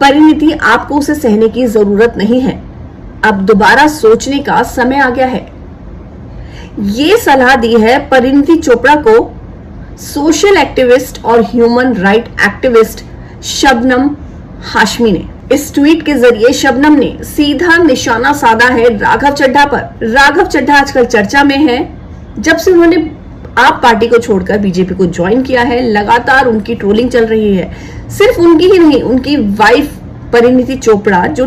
परिणीति, आपको उसे सहने की जरूरत नहीं है। अब दोबारा सोचने का समय आ गया है। ये सलाह दी है परिणीति चोपड़ा को सोशल एक्टिविस्ट और human right activist Shabnam Hashmi ने। इस ट्वीट के जरिए शबनम ने सीधा निशाना साधा है राघव चड्ढा पर। राघव चड्ढा आजकल चर्चा में है। जब से उन्होंने आप पार्टी को छोड़कर बीजेपी को ज्वाइन किया है, लगातार उनकी ट्रोलिंग चल रही है। सिर्फ उनकी ही नहीं, उनकी वाइफ परिणीति चोपड़ा जो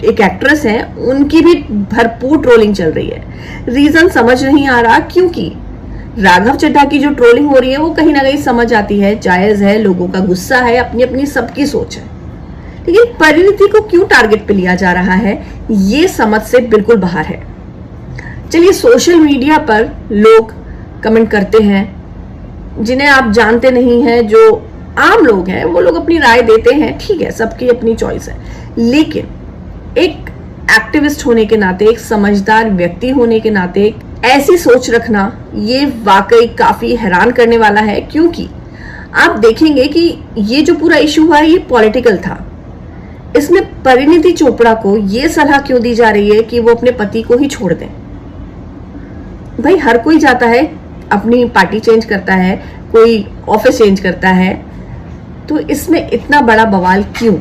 एक एक्ट्रेस है, उनकी भी भरपूर ट्रोलिंग चल रही है। रीजन समझ नहीं आ रहा, क्योंकि राघव चड्ढा की जो ट्रोलिंग हो रही है वो कहीं ना कहीं समझ आती है, जायज है, लोगों का गुस्सा है, अपनी अपनी सबकी सोच है। लेकिन परिणीति को क्यों टारगेट पे लिया जा रहा है, ये समझ से बिल्कुल बाहर है। चलिए, सोशल मीडिया पर लोग कमेंट करते हैं, जिन्हें आप जानते नहीं हैं, जो आम लोग हैं, वो लोग अपनी राय देते हैं, ठीक है, सबकी अपनी चॉइस है। लेकिन एक एक्टिविस्ट होने के नाते, एक समझदार व्यक्ति होने के नाते ऐसी सोच रखना, ये वाकई काफी हैरान करने वाला है। क्योंकि आप देखेंगे कि ये जो पूरा इशू हुआ है, ये पॉलिटिकल था। इसमें परिणीति चोपड़ा को ये सलाह क्यों दी जा रही है कि वो अपने पति को ही छोड़ दें? भाई, हर कोई जाता है, अपनी पार्टी चेंज करता है, कोई ऑफिस चेंज करता है, तो इसमें इतना बड़ा बवाल क्यों?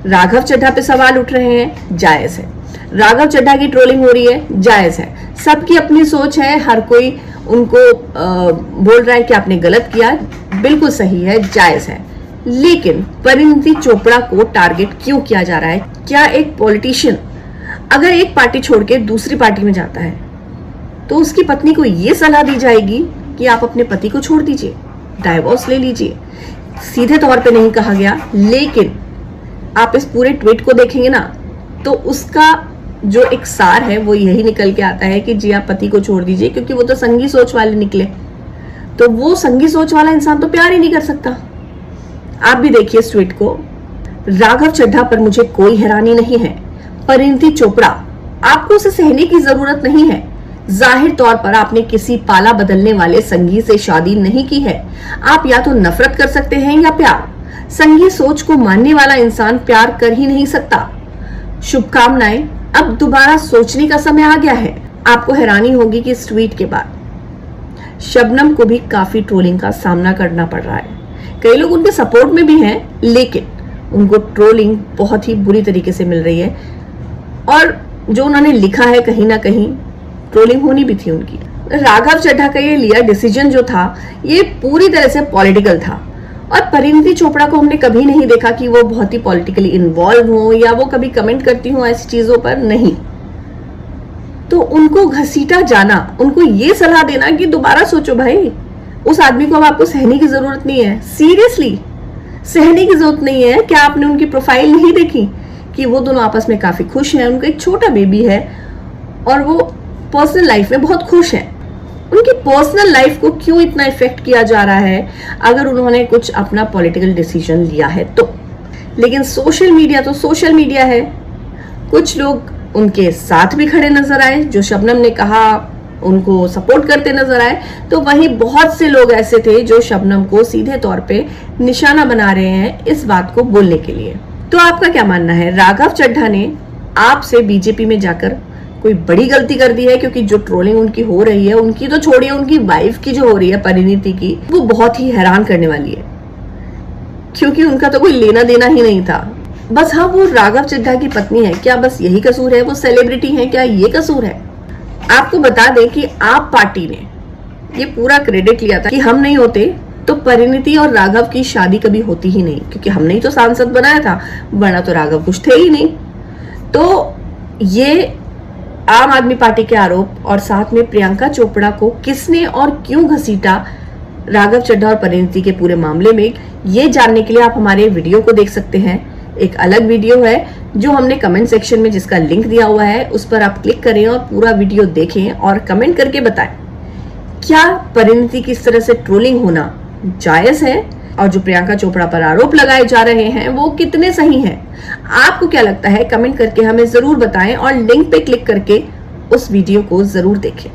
राघव चड्ढा पे सवाल उठ रहे हैं, जायज है। राघव चड्ढा की ट्रोलिंग हो रही है, जायज है। सबकी अपनी सोच है, हर कोई उनको बोल रहा है कि आपने गलत किया, बिल्कुल सही है, जायज है। लेकिन परिणीति चोपड़ा को टारगेट क्यों किया जा रहा है? क्या एक पॉलिटिशियन अगर एक पार्टी छोड़ के दूसरी पार्टी में जाता है तो उसकी पत्नी को यह सलाह दी जाएगी कि आप अपने पति को छोड़ दीजिए, डाइवोर्स ले लीजिए? सीधे तौर पे नहीं कहा गया, लेकिन आप इस पूरे ट्वीट को देखेंगे ना, तो उसका जो एक सार है वो यही निकल के आता है कि जी आप पति को छोड़ दीजिए, क्योंकि वो तो संगी सोच वाले निकले। तो वो संगी सोच वाला इंसान तो प्यार ही नहीं कर सकता। आप भी देखिए इस ट्वीट को। राघव चड्ढा पर मुझे कोई हैरानी नहीं है। परिणीति चोपड़ा, आपको उसे सहने की जरूरत नहीं है। जाहिर तौर पर आपने किसी पाला बदलने वाले संगी से शादी नहीं की है। आप या तो नफरत कर सकते हैं या प्यार। संगी सोच को मानने वाला इंसान प्यार कर ही नहीं सकता। शुभकामनाएं। अब दोबारा सोचने का समय आ गया है। आपको हैरानी होगी कि इस ट्वीट के बाद शबनम को भी काफी ट्रोलिंग का सामना करना पड़ रहा है। कई लोग उनके सपोर्ट में भी हैं, लेकिन उनको ट्रोलिंग बहुत ही बुरी तरीके से मिल रही है। और जो उन्होंने लिखा है, कहीं ना कहीं ट्रोलिंग होनी भी थी उनकी। राघव चड्ढा का ये लिया डिसीजन जो था, ये पूरी तरह से पॉलिटिकल था। और परिणीति चोपड़ा को हमने कभी नहीं देखा कि वो बहुत ही पॉलिटिकली इन्वॉल्व हो या वो कभी कमेंट करती हो ऐसी चीजों पर, नहीं। तो उनको घसीटा जाना, उनको ये सलाह देना कि दोबारा सोचो भाई, उस आदमी को अब आपको सहने की जरूरत नहीं है। सीरियसली सहने की जरूरत नहीं है। क्या आपने उनकी प्रोफाइल नहीं देखी कि वो दोनों आपस में काफी खुश हैं? उनका एक छोटा बेबी है और वो पर्सनल लाइफ में बहुत खुश हैं। उनकी पर्सनल लाइफ को क्यों इतना इफेक्ट किया जा रहा है अगर उन्होंने कुछ अपना पॉलिटिकल डिसीजन लिया है तो? लेकिन सोशल मीडिया तो सोशल मीडिया है। कुछ लोग उनके साथ भी खड़े नजर आए, जो शबनम ने कहा उनको सपोर्ट करते नजर आए, तो वहीं बहुत से लोग ऐसे थे जो शबनम को सीधे तौर पे निशाना बना रहे हैं इस बात को बोलने के लिए। तो आपका क्या मानना है? राघव चड्ढा ने आपसे बीजेपी में जाकर कोई बड़ी गलती कर दी है? क्योंकि जो ट्रोलिंग उनकी हो रही है, उनकी तो छोड़िए, उनकी वाइफ की जो हो रही है परिणीति की, वो बहुत ही हैरान करने वाली है। क्योंकि उनका तो कोई लेना देना ही नहीं था। बस हाँ, वो राघव चड्ढा की पत्नी है, क्या बस यही कसूर है? वो सेलिब्रिटी है, क्या ये कसूर है? आपको बता दें कि आप पार्टी ने ये पूरा क्रेडिट लिया था कि हम नहीं होते तो परिणीति और राघव की शादी कभी होती ही नहीं, क्योंकि हमने ही तो सांसद बनाया था, वरना तो राघव कुछ थे ही नहीं। तो ये आम आदमी पार्टी के आरोप और साथ में प्रियंका चोपड़ा को किसने और क्यों घसीटा राघव चड्ढा और परिणीति के पूरे मामले में, ये जानने के लिए आप हमारे वीडियो को देख सकते हैं। एक अलग वीडियो है जो हमने कमेंट सेक्शन में जिसका लिंक दिया हुआ है, उस पर आप क्लिक करें और पूरा वीडियो देखें और कमेंट करके बताएं क्या परिणीति की इस तरह से ट्रोलिंग होना जायज है और जो प्रियंका चोपड़ा पर आरोप लगाए जा रहे हैं वो कितने सही हैं। आपको क्या लगता है? कमेंट करके हमें जरूर बताएं और लिंक पे क्लिक करके उस वीडियो को जरूर देखें।